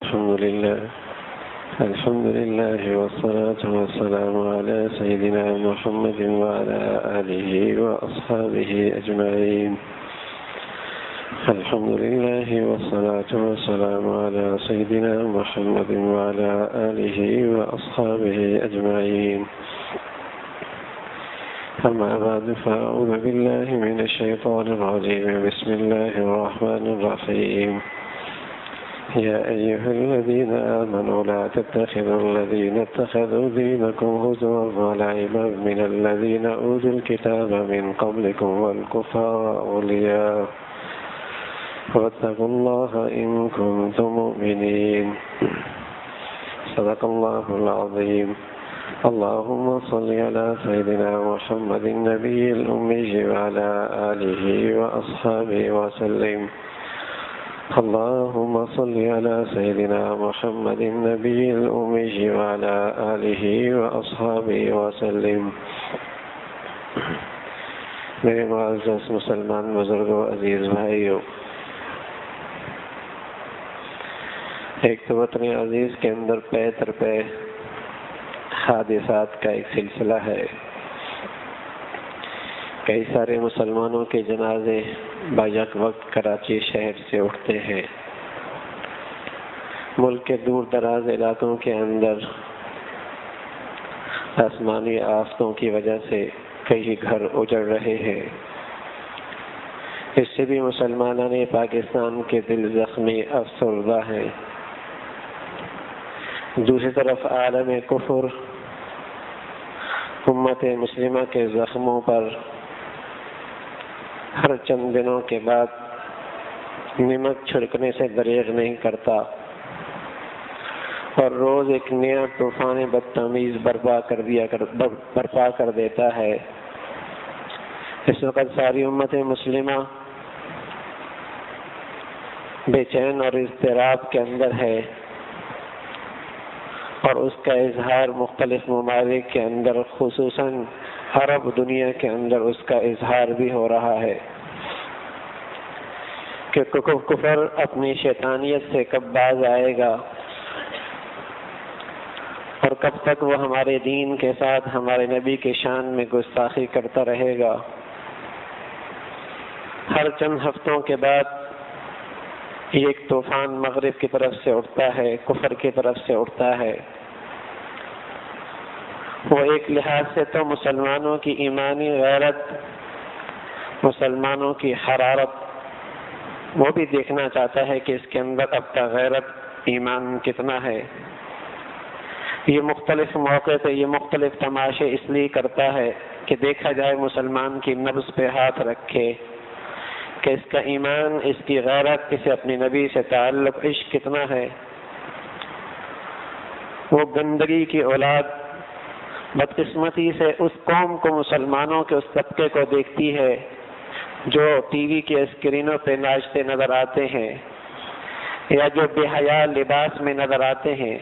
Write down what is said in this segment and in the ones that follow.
الحمد لله والصلاة والسلام على سيدنا محمد وعلى آله وأصحابه أجمعين. الحمد لله والصلاة والسلام على سيدنا محمد وعلى آله وأصحابه أجمعين. أما بعد فأعوذ بالله من الشيطان الرجيم. بسم الله الرحمن الرحيم. يا أيها الذين آمنوا لا تتخذوا الذين اتخذوا دينكم هزوا ولعبا من الذين أوتوا الكتاب من قبلكم والكفار أولياء واتقوا الله إن كنتم مؤمنين. صدق الله العظيم. اللهم صل على سيدنا محمد النبي الأمي وعلى آله وأصحابه وسلم. اللهم صل على سيدنا محمد النبي الأمي وعلى آله وأصحابه وسلم. میرے معزز مسلمان بزرگوں، عزیز بھائیوں، ایک تو وطن عزیز کے اندر پے در پے حادثات کا ایک سلسلہ ہے. کئی سارے مسلمانوں کے جنازے بیک وقت کراچی شہر سے اٹھتے ہیں. ملک کے دور دراز علاقوں کے اندر آسمانی آفتوں کی وجہ سے کئی گھر اجڑ رہے ہیں. اس سے بھی مسلمانان پاکستان کے دل زخمی افسردہ ہیں. دوسری طرف عالم کفر امت مسلمہ کے زخموں پر ہر چند دنوں کے بعد نمک چھڑکنے سے دریغ نہیں کرتا اور روز ایک نیا طوفان بدتمیز برپا کر دیتا ہے. اس وقت ساری امت مسلمہ بے چین اور اضطراب کے اندر ہے اور اس کا اظہار مختلف ممالک کے اندر خصوصاً عرب دنیا کے اندر اس کا اظہار بھی ہو رہا ہے کہ کفر اپنی شیطانیت سے کب باز آئے گا اور کب تک وہ ہمارے دین کے ساتھ ہمارے نبی کے شان میں گستاخی کرتا رہے گا. ہر چند ہفتوں کے بعد یہ ایک طوفان مغرب کی طرف سے اٹھتا ہے، کفر کی طرف سے اٹھتا ہے. وہ ایک لحاظ سے تو مسلمانوں کی ایمانی غیرت، مسلمانوں کی حرارت وہ بھی دیکھنا چاہتا ہے کہ اس کے اندر اب تک غیرت ایمان کتنا ہے. یہ مختلف موقع پہ یہ مختلف تماشے اس لیے کرتا ہے کہ دیکھا جائے مسلمان کی نبض پہ ہاتھ رکھے کہ اس کا ایمان، اس کی غیرت، اسے اپنی نبی سے تعلق، عشق کتنا ہے. وہ گندگی کی اولاد بدقسمتی سے اس قوم کو، مسلمانوں کے اس طبقے کو دیکھتی ہے جو ٹی وی کے اسکرینوں پہ ناچتے نظر آتے ہیں یا جو بے حیا لباس میں نظر آتے ہیں،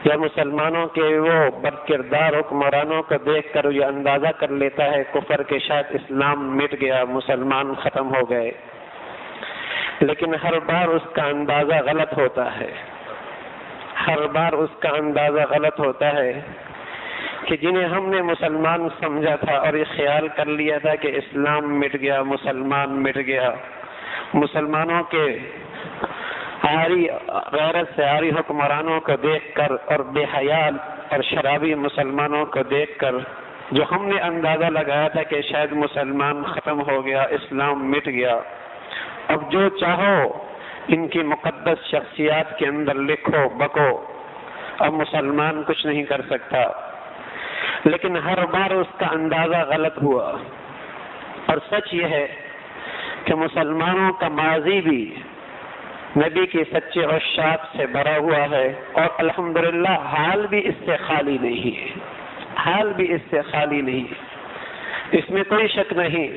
یا مسلمانوں کے وہ بدکردار حکمرانوں کو دیکھ کر یہ اندازہ کر لیتا ہے کفر کے شاید اسلام مٹ گیا، مسلمان ختم ہو گئے. لیکن ہر بار اس کا اندازہ غلط ہوتا ہے. ہر بار اس کا اندازہ غلط ہوتا ہے کہ جنہیں ہم نے مسلمان سمجھا تھا اور یہ خیال کر لیا تھا کہ اسلام مٹ گیا، مسلمان مٹ گیا، مسلمانوں کے عاری غیرت سے عاری حکمرانوں کو دیکھ کر اور بے حیا اور شرابی مسلمانوں کو دیکھ کر جو ہم نے اندازہ لگایا تھا کہ شاید مسلمان ختم ہو گیا، اسلام مٹ گیا، اب جو چاہو ان کی مقدس شخصیات کے اندر لکھو بکو، اب مسلمان کچھ نہیں کر سکتا. لیکن ہر بار اس کا اندازہ غلط ہوا. اور سچ یہ ہے کہ مسلمانوں کا ماضی بھی نبی کی سچے عشاق سے بھرا ہوا ہے اور الحمدللہ حال بھی اس سے خالی نہیں ہے. حال بھی اس سے خالی نہیں. اس میں کوئی شک نہیں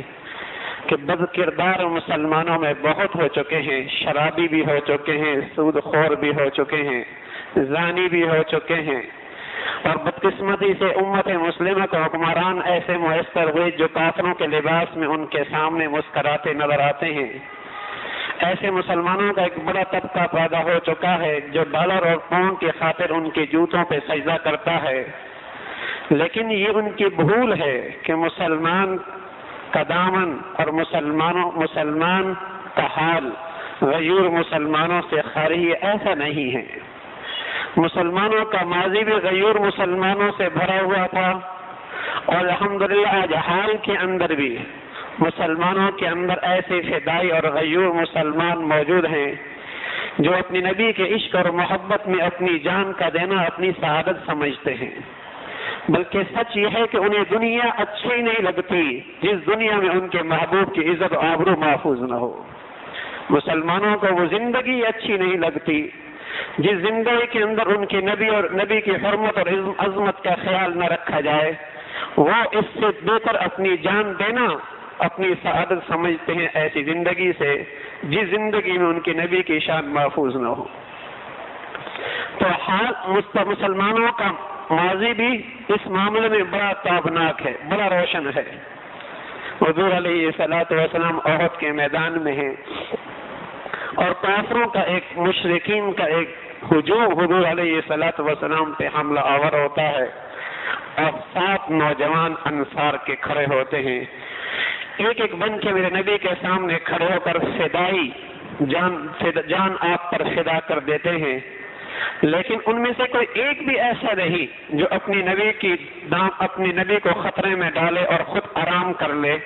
کہ بد کردار مسلمانوں میں بہت ہو چکے ہیں. شرابی بھی ہو چکے ہیں، سود خور بھی ہو چکے ہیں، زانی بھی ہو چکے ہیں. اور بدقسمتی سے امت مسلمہ کو حکمران ایسے میسر ہوئے جو کافروں کے لباس میں ان کے سامنے مسکراتے نظر آتے ہیں. ایسے مسلمانوں کا ایک بڑا طبقہ پیدا ہو چکا ہے جو ڈالر اور پاؤنڈ کی خاطر ان کے جوتوں پہ سجدہ کرتا ہے، لیکن یہ ان کی بھول ہے کہ مسلمان کا دامن اور مسلمان کا حال غیور مسلمانوں سے خالی ایسا نہیں ہے۔ مسلمانوں کا ماضی بھی غیور مسلمانوں سے بھرا ہوا تھا، اور الحمدللہ آج حال کے اندر بھی مسلمانوں کے اندر ایسے فدائی اور غیور مسلمان موجود ہیں جو اپنی نبی کے عشق اور محبت میں اپنی جان کا دینا اپنی سعادت سمجھتے ہیں، بلکہ سچ یہ ہے کہ انہیں دنیا اچھی نہیں لگتی جس دنیا میں ان کے محبوب کی عزت و آبرو محفوظ نہ ہو۔ مسلمانوں کو وہ زندگی اچھی نہیں لگتی جس زندگی کے اندر ان کے نبی کی حرمت اور عظمت کا خیال نہ رکھا جائے۔ وہ اس سے بہتر اپنی جان دینا اپنی سعادت سمجھتے ہیں ایسی زندگی سے جس زندگی میں ان کے نبی کی شان محفوظ نہ ہو۔ تو حال مسلمانوں کا ماضی بھی اس معاملے میں بڑا تابناک ہے، بڑا روشن ہے۔ حضور علیہ الصلوۃ والسلام احد کے میدان میں ہیں اور کافروں کا مشرکین کا ایک ہجوم حضور علیہ الصلوۃ والسلام پہ حملہ آور ہوتا ہے، اور 7 نوجوان انصار کے کھڑے ہوتے ہیں، ایک بن کے میرے نبی کے سامنے کھڑے ہو کر فدائی جان آپ پر فدا کر دیتے ہیں، لیکن ان میں سے کوئی ایک بھی ایسا نہیں جو اپنی نبی کو خطرے میں ڈالے اور خود آرام کر لے،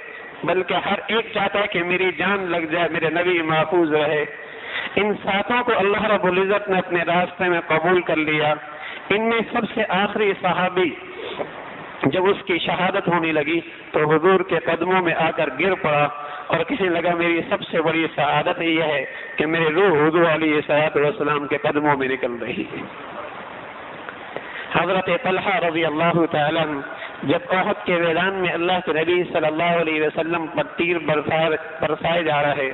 بلکہ ہر ایک چاہتا ہے کہ میری جان لگ جائے، میرے نبی محفوظ رہے۔ ان 7 کو اللہ رب العزت نے اپنے راستے میں قبول کر لیا۔ ان میں سب سے آخری صحابی جب اس کی شہادت ہونے لگی تو حضور کے قدموں میں آ کر گر پڑا اور کسی لگا میری سب سے بڑی سعادت یہ ہے کہ میری روح حضور علیہ الصلوۃ والسلام کے قدموں میں نکل رہی ہے۔ حضرت طلحہ رضی اللہ تعالیٰ جب احد کے میدان میں اللہ کے نبی صلی اللہ علیہ وسلم پر تیر برسائے جا رہے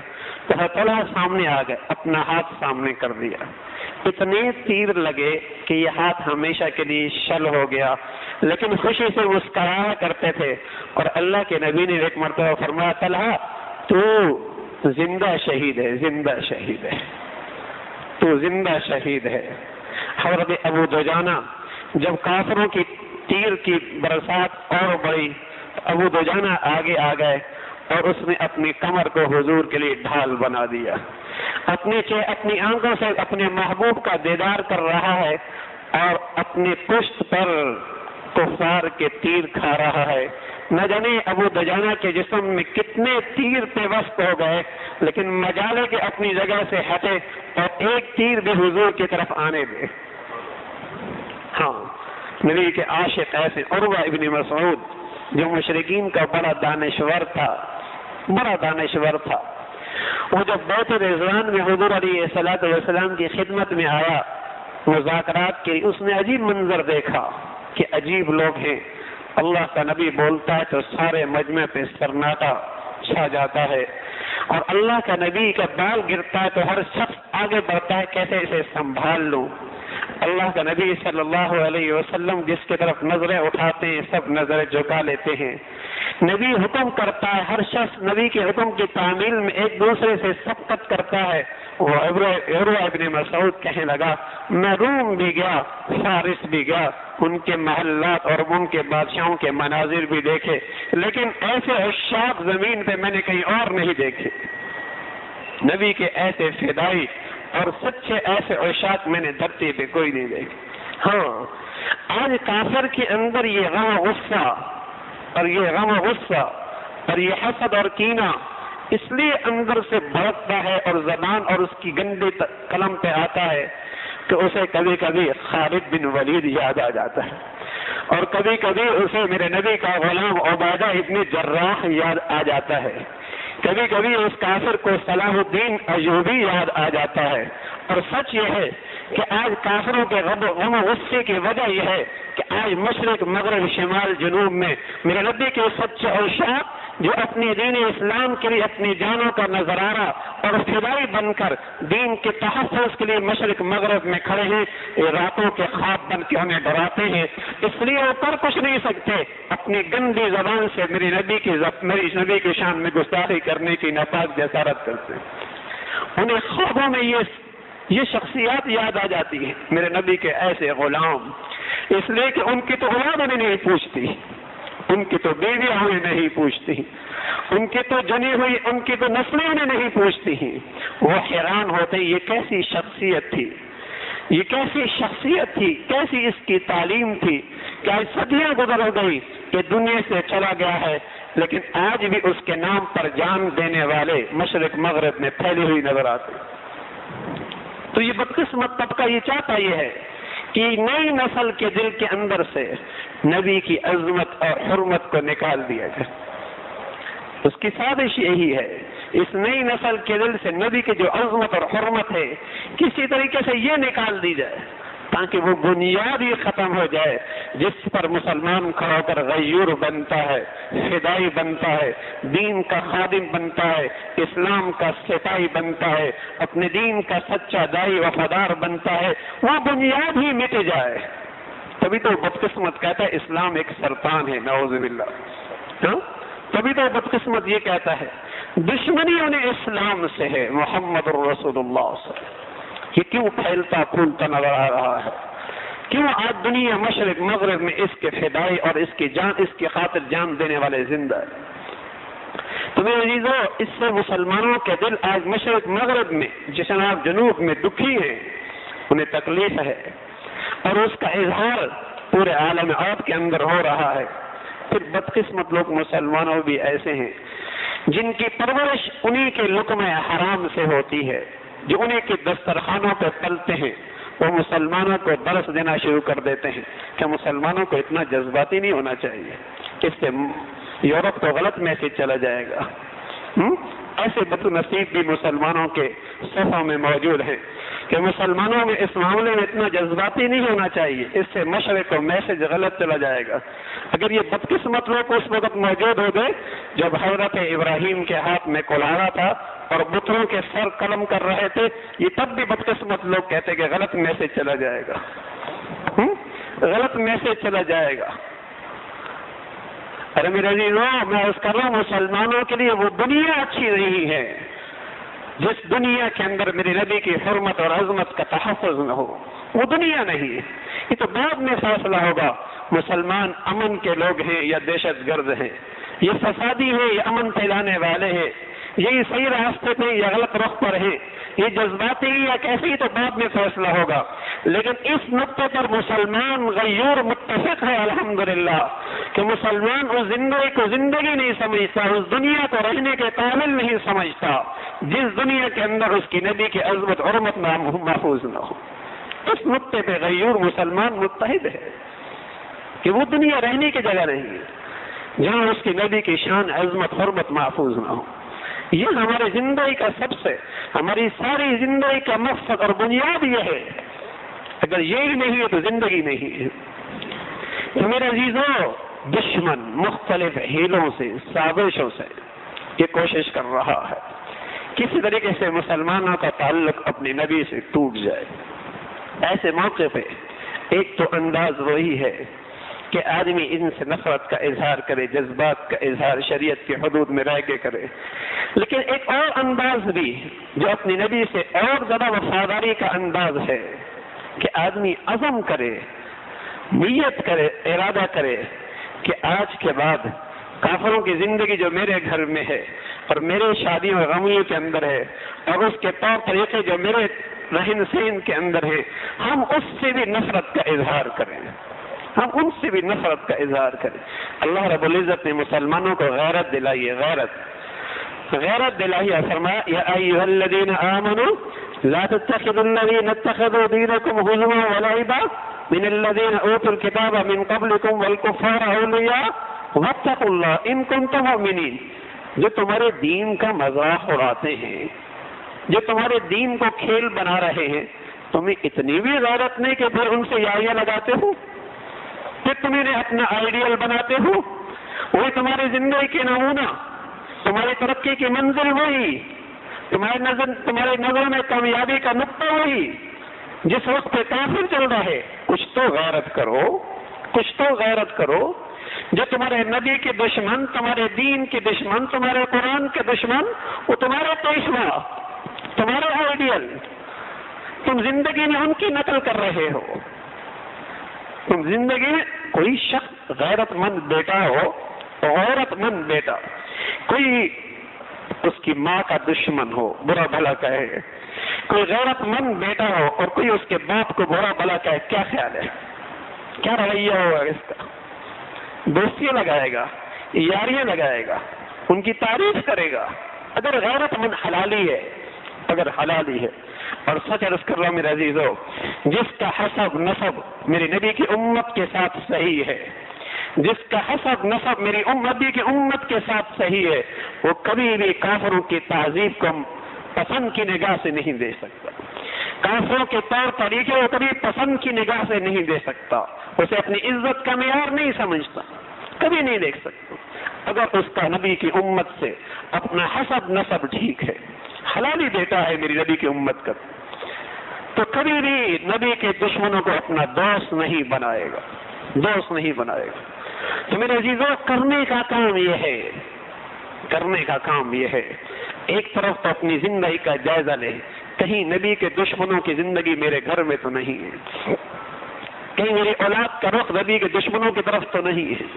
تو طلحہ سامنے آ گئے، اپنا ہاتھ سامنے کر دیا، اتنے تیر لگے کہ یہ ہاتھ ہمیشہ کے لیے شل ہو گیا، لیکن خوشی سے مسکرایا کرتے تھے۔ اور اللہ کے نبی نے ایک مرتبہ فرمایا، طلحہ تو زندہ شہید ہے، زندہ شہید ہے، تو زندہ شہید ہے۔ حضرت ابو دجانہ جب کافروں کی تیر کی برسات اور بڑی، ابو دجانہ آگے آ گئے اور اس نے اپنی کمر کو حضور کے لیے ڈھال بنا دیا، اپنی آنکھوں سے اپنے محبوب کا دیدار کر رہا ہے اور اپنے پشت پر کفار کے تیر کھا رہا ہے۔ نہ جانے ابو دجانہ کے جسم میں کتنے تیر پیوست ہو گئے، لیکن مجالے کے اپنی جگہ سے ہٹے اور ایک تیر بھی حضور کی طرف آنے دے۔ ہاں، نبی کے عاشق ایسے عروہ ابن مسعود جو مشرکین کا بڑا دانشور تھا، وہ جب بیت رضوان میں حضور علیہ الصلوۃ والسلام کی خدمت میں آیا مذاکرات کے، اس نے عجیب منظر دیکھا کہ عجیب لوگ ہیں، اللہ کا نبی بولتا ہے تو سارے مجمع پہ سرناٹا چھا جاتا ہے، اور اللہ کا نبی کا بال گرتا ہے تو ہر شخص آگے بڑھتا ہے کیسے اسے سنبھال لوں۔ اللہ کا نبی صلی اللہ علیہ وسلم جس کی طرف نظریں اٹھاتے ہیں سب نظریں جھکا لیتے ہیں۔ نبی حکم کرتا ہے، ہر شخص نبی کے حکم کی تعمیل میں ایک دوسرے سے سبقت کرتا ہے۔ وہ عروہ ابن مسعود کہنے لگا، میں روم بھی گیا، فارس بھی گیا، ان کے محلات اور ان کے بادشاہوں کے مناظر بھی دیکھے، لیکن ایسے عشاق زمین پہ میں نے کہیں اور نہیں دیکھے۔ نبی کے ایسے فدائی اور سچے ایسے عشاق میں نے دھرتی پہ کوئی نہیں دیکھے۔ ہاں، آج کافر کے اندر یہ غم و غصہ اور یہ حسد اور کینہ اس لیے اندر سے بھڑکتا ہے اور زبان اور اس کی گندی قلم پہ آتا ہے کہ اسے کبھی کبھی خالد بن ولید یاد آ جاتا ہے، اور کبھی کبھی اسے میرے نبی کا غلام عبادہ ابن جراح یاد آ جاتا ہے، کبھی کبھی اس کافر کو صلاح الدین ایوبی یاد آ جاتا ہے۔ اور سچ یہ ہے کہ آج کافروں کے غم و غصے کی وجہ یہ ہے کہ آج مشرق مغرب شمال جنوب میں میرے نبی کے سچے عشاق جو اپنے دین اسلام کے لیے اپنی جانوں کا نذرانہ اور فدائی بن کر دین کے تحفظ کے لیے مشرق مغرب میں کھڑے ہیں، راتوں کے خواب بن کے ہمیں ڈراتے ہیں، اس لیے وہ کر کچھ نہیں سکتے، اپنی گندی زبان سے میری نبی کی شان میں گستاخی کرنے کی ناپاک جسارت کرتے ہیں۔ انہیں خوابوں میں یہ شخصیات یاد آ جاتی ہیں، میرے نبی کے ایسے غلام، اس لیے کہ ان کی تو اولاد انہیں نہیں پوچھتی، ان کی تو بیویاں انہیں نہیں پوچھتی، ان کی تو جنی ہوئی ان کی تو نسلیں انہیں نہیں پوچھتی ہیں۔ وہ حیران ہوتے یہ کیسی شخصیت تھی، یہ کیسی شخصیت تھی، کیسی اس کی تعلیم تھی، کیا صدیاں گزر گئی کہ دنیا سے چلا گیا ہے، لیکن آج بھی اس کے نام پر جان دینے والے مشرق مغرب میں پھیلی ہوئی نظر آتے۔ تو یہ بدقسمت طبقہ یہ چاہتا یہ ہے کہ نئی نسل کے دل کے اندر سے نبی کی عظمت اور حرمت کو نکال دیا جائے۔ اس کی سازش یہی ہے، اس نئی نسل کے دل سے نبی کی جو عظمت اور حرمت ہے کسی طریقے سے یہ نکال دی جائے تاکہ وہ بنیاد ہی ختم ہو جائے جس پر مسلمان کھڑا ہو کر غیور بنتا ہے، فدائی بنتا ہے، دین کا خادم بنتا ہے، اسلام کا سپاہی بنتا ہے، اپنے دین کا سچا دائی وفادار بنتا ہے، وہ بنیاد ہی مٹ جائے۔ تبھی تو بدقسمت کہتا ہے اسلام ایک سرطان ہے، نعوذ باللہ۔ تبھی تو بدقسمت یہ کہتا ہے دشمنی انہیں اسلام سے ہے، محمد رسول اللہ صلی اللہ علیہ وسلم۔ یہ کیوں پھیلتا پھولتا نظر آ رہا ہے؟ کیوں آج دنیا مشرق مغرب میں اس کے فدائی اور اس کی خاطر جان دینے والے زندہ ہے؟ تو میرے عزیزو، اس سے مسلمانوں کے دل آج مشرق مغرب میں جشناب جنوب میں دکھی ہیں، انہیں تکلیف ہے، اور اس کا اظہار پورے عالم عرب کے اندر ہو رہا ہے۔ پھر بدقسمت لوگ مسلمانوں بھی ایسے ہیں جن کی پرورش انہی کے لقمہ حرام سے ہوتی ہے، جو انہیں کے دسترخوانوں پہ پلتے ہیں، وہ مسلمانوں کو درس دینا شروع کر دیتے ہیں کہ مسلمانوں کو اتنا جذباتی نہیں ہونا چاہیے، اس سے یورپ تو غلط میسج چلا جائے گا۔ ایسے بد نصیب بھی مسلمانوں کے صفوں میں موجود ہیں کہ مسلمانوں میں اس معاملے میں اتنا جذباتی نہیں ہونا چاہیے، اس سے مشرق کو میسج غلط چلا جائے گا۔ اگر یہ بدقسمت لوگ اس وقت موجود ہو گئے جب حضرت ابراہیم کے ہاتھ میں کلہاڑا تھا اور بتوں کے سر قلم کر رہے تھے، یہ تب بھی بدقسمت لوگ کہتے کہ غلط میسج چلا جائے گا، غلط میسج چلا جائے گا۔ ارے میرے عزیزو، میں اس کر رہا ہوں مسلمانوں کے لیے وہ دنیا اچھی نہیں ہے جس دنیا کے اندر میری نبی کی حرمت اور عظمت کا تحفظ نہ ہو، وہ دنیا نہیں ہے۔ یہ تو بعد میں فیصلہ ہوگا مسلمان امن کے لوگ ہیں یا دہشت گرد ہیں، یہ فسادی ہیں یا امن پھیلانے والے ہیں، یہی صحیح راستے پہ یا غلط رخ پر ہیں، یہ جذباتی یا کیسے ہی تو بعد میں فیصلہ ہوگا۔ لیکن اس نقطے پر مسلمان غیور متفق ہے الحمدللہ کہ مسلمان اس زندگی کو زندگی نہیں سمجھتا، اس دنیا کو رہنے کے قابل نہیں سمجھتا جس دنیا کے اندر اس کی نبی کی عظمت حرمت محفوظ نہ ہو۔ اس نقطے پہ غیور مسلمان متحد ہے کہ وہ دنیا رہنے کی جگہ نہیں ہے جہاں اس کی نبی کی شان عظمت حرمت محفوظ نہ ہو۔ یہ ہماری زندگی کا ہماری ساری زندگی کا مقصد اور بنیاد یہ ہے۔ اگر یہی نہیں ہے تو زندگی نہیں ہے۔ تو میرے عزیزو، دشمن مختلف ہیلوں سے، سازشوں سے یہ کوشش کر رہا ہے کسی طریقے سے مسلمانوں کا تعلق اپنے نبی سے ٹوٹ جائے۔ ایسے موقع پہ ایک تو انداز وہی ہے کہ آدمی ان سے نفرت کا اظہار کرے، جذبات کا اظہار شریعت کے حدود میں رہ کے کرے، لیکن ایک اور انداز بھی جو اپنی نبی سے اور زیادہ وفاداری کا انداز ہے کہ آدمی عزم کرے، نیت کرے، ارادہ کرے کہ آج کے بعد کافروں کی زندگی جو میرے گھر میں ہے اور میرے شادیوں اور غمیوں کے اندر ہے اور اس کے طور طریقے جو میرے رہن سہن کے اندر ہے، ہم اس سے بھی نفرت کا اظہار کریں، ہم ان سے بھی نفرت کا اظہار کریں۔ اللہ رب العزت نے مسلمانوں کو غیرت دلائی ہے، غیرت دلائی ہے۔ فرمایا یا ایھا الذین آمنوا لا تتخذوا الذین اتخذوا دینکم ہزوا ولعبا من الذین اوتوا الکتاب من قبلکم والکفار اولیاء واتقوا اللہ ان کنتم مؤمنین۔ جو تمہارے دین کا مذاق اڑاتے ہیں، جو تمہارے دین کو کھیل بنا رہے ہیں، تمہیں اتنی بھی غیرت نہیں کہ پھر ان سے یاریاں لگاتے ہو، پھر تم انہیں اپنا آئیڈیل بناتے ہو، وہی تمہاری زندگی کے نمونہ، تمہاری ترقی کی منزل وہی، تمہارے نظر میں کامیابی کا نقطہ وہی، جس وقت پہ کافر چل رہا ہے۔ کچھ تو غیرت کرو، کچھ تو غیرت کرو۔ جو تمہارے نبی کے دشمن، تمہارے دین کے دشمن، تمہارے قرآن کے دشمن، وہ تمہارے پیشوا، تمہارے آئیڈیل، تم زندگی میں ان کی نقل کر رہے ہو. تم زندگی میں کوئی شخص غیرت مند بیٹا ہو، غیرت مند بیٹا، کوئی اس کی ماں کا دشمن ہو، برا بھلا کہے، کوئی غیرت مند بیٹا ہو اور کوئی اس کے باپ کو برا بھلا کہے، کیا خیال ہے؟ کیا رویہ ہوگا اس کا؟ دوستیاں لگائے گا، یاریاں لگائے گا، ان کی تعریف کرے گا. اگر غیرت مند حلالی ہے، اگر حلالی ہے. اور سچ عرض کر رہا ہوں میرے عزیزو، جس کا حسب نسب میری نبی کی امت کے ساتھ صحیح ہے، جس کا حسب نسب میری نبی کی امت کے ساتھ صحیح ہے، وہ کبھی بھی کافروں کی تہذیب کو پسند کی نگاہ سے نہیں دے سکتا. کافروں کے طور طریقے کو کبھی پسند کی نگاہ سے نہیں دے سکتا. اسے اپنی عزت کا معیار نہیں سمجھتا، کبھی نہیں دیکھ سکتا. اگر اس کا نبی کی امت سے اپنا حسب نسب ٹھیک ہے، حلالی بیٹا ہے میری نبی کی امت کا، تو کبھی بھی نبی کے دشمنوں کو اپنا دوست نہیں بنائے گا، دوست نہیں بنائے گا. تو میرے عزیزوں، کرنے کا کام یہ ہے، کرنے کا کام یہ ہے. ایک طرف تو اپنی زندگی کا جائزہ لے، کہیں نبی کے دشمنوں کی زندگی میرے گھر میں تو نہیں ہے، کہیں میری اولاد کا رخ نبی کے دشمنوں کی طرف تو نہیں ہے،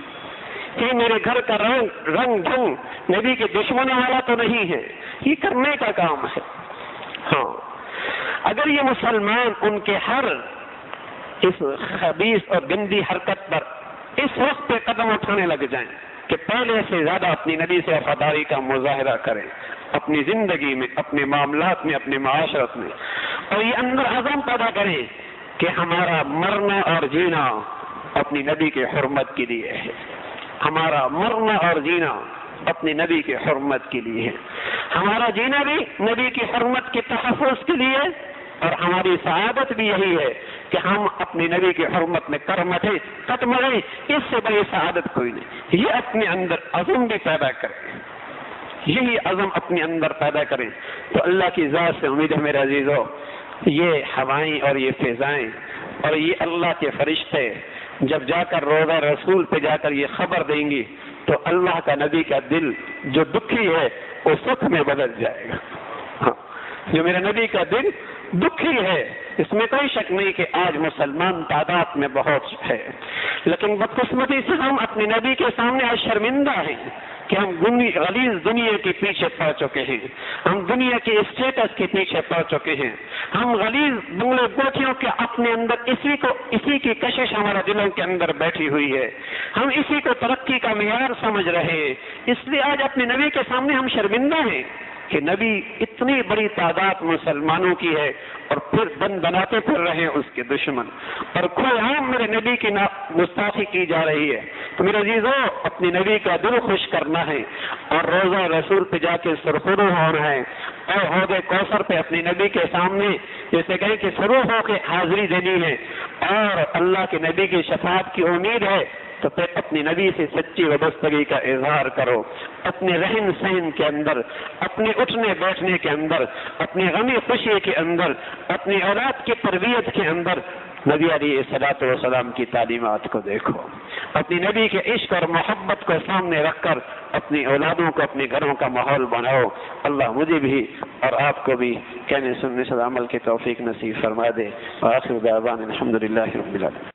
کہیں میرے گھر کا رنگ ڈھنگ نبی کے دشمنوں والا تو نہیں ہے. یہ کرنے کا کام ہے. ہاں، اگر یہ مسلمان ان کے ہر اس خبیث اور گندی حرکت پر اس وقت پہ قدم اٹھانے لگ جائیں کہ پہلے سے زیادہ اپنی نبی سے وفاداری کا مظاہرہ کریں، اپنی زندگی میں، اپنے معاملات میں، اپنے معاشرت میں، اور یہ اندر عزم پیدا کریں کہ ہمارا مرنا اور جینا اپنی نبی کے حرمت کے لیے ہے، ہمارا مرنا اور جینا اپنی نبی کے حرمت کے لیے ہے، ہمارا جینا بھی نبی کی حرمت کے تحفظ کے لیے، اور ہماری سعادت بھی یہی ہے کہ ہم اپنی نبی کی حرمت میں کٹ مرے. اس سے بڑی سعادت کوئی نہیں. یہ اپنے اندر عزم بھی پیدا کریں، یہی عزم اپنے اندر پیدا کریں تو اللہ کی ذات سے امید ہے میرے عزیزو، یہ ہوائیں اور یہ فضائیں اور یہ اللہ کے فرشتے جب جا کر روضہ رسول پہ جا کر یہ خبر دیں گی تو اللہ کا نبی کا دل جو دکھی ہے وہ سکھ میں بدل جائے گا. ہاں، جو میرے نبی کا دل دکھی ہے، اس میں کوئی شک نہیں کہ آج مسلمان تعداد میں بہت ہے، لیکن بدقسمتی سے ہم اپنے نبی کے سامنے آج شرمندہ ہیں کہ ہم غلیظ دنیا کے پیچھے پڑ چکے ہیں، ہم دنیا کے اسٹیٹس کے پیچھے پڑ چکے ہیں، ہم غلیظ بنگلے کوٹھیوں کے اپنے اندر اسی کی کشش ہمارے دلوں کے اندر بیٹھی ہوئی ہے، ہم اسی کو ترقی کا معیار سمجھ رہے ہیں. اس لیے آج اپنے نبی کے سامنے ہم شرمندہ ہیں کہ نبی اتنی بڑی تعداد مسلمانوں کی ہے اور پھر بناتے پھر رہے اس کے دشمن، اور کھلے عام میرے نبی کی گستاخی کی جا رہی ہے. تو میرے عزیزوں، اپنی نبی کا دل خوش کرنا ہے اور روزہ رسول پہ جا کے سرخرو ہونا ہے اور حوض کوثر پہ اپنی نبی کے سامنے جیسے کہیں کہ سرخ ہو کے حاضری دینی ہے اور اللہ کے نبی کی شفاعت کی امید ہے. تو پھر اپنی نبی سے سچی وابستگی کا اظہار کرو، اپنے رہن سہن کے اندر، اپنے اٹھنے بیٹھنے کے اندر، اپنی غمی خوشی کے اندر، اپنی اولاد کی تربیت کے اندر نبی علیہ الصلوۃ والسلام کی تعلیمات کو دیکھو، اپنی نبی کے عشق اور محبت کو سامنے رکھ کر اپنی اولادوں کو اپنے گھروں کا ماحول بناؤ. اللہ مجھے بھی اور آپ کو بھی کہنے سننے سے عمل کی توفیق نصیب فرما دے. وآخر دعوانا الحمدللہ رب العالمین.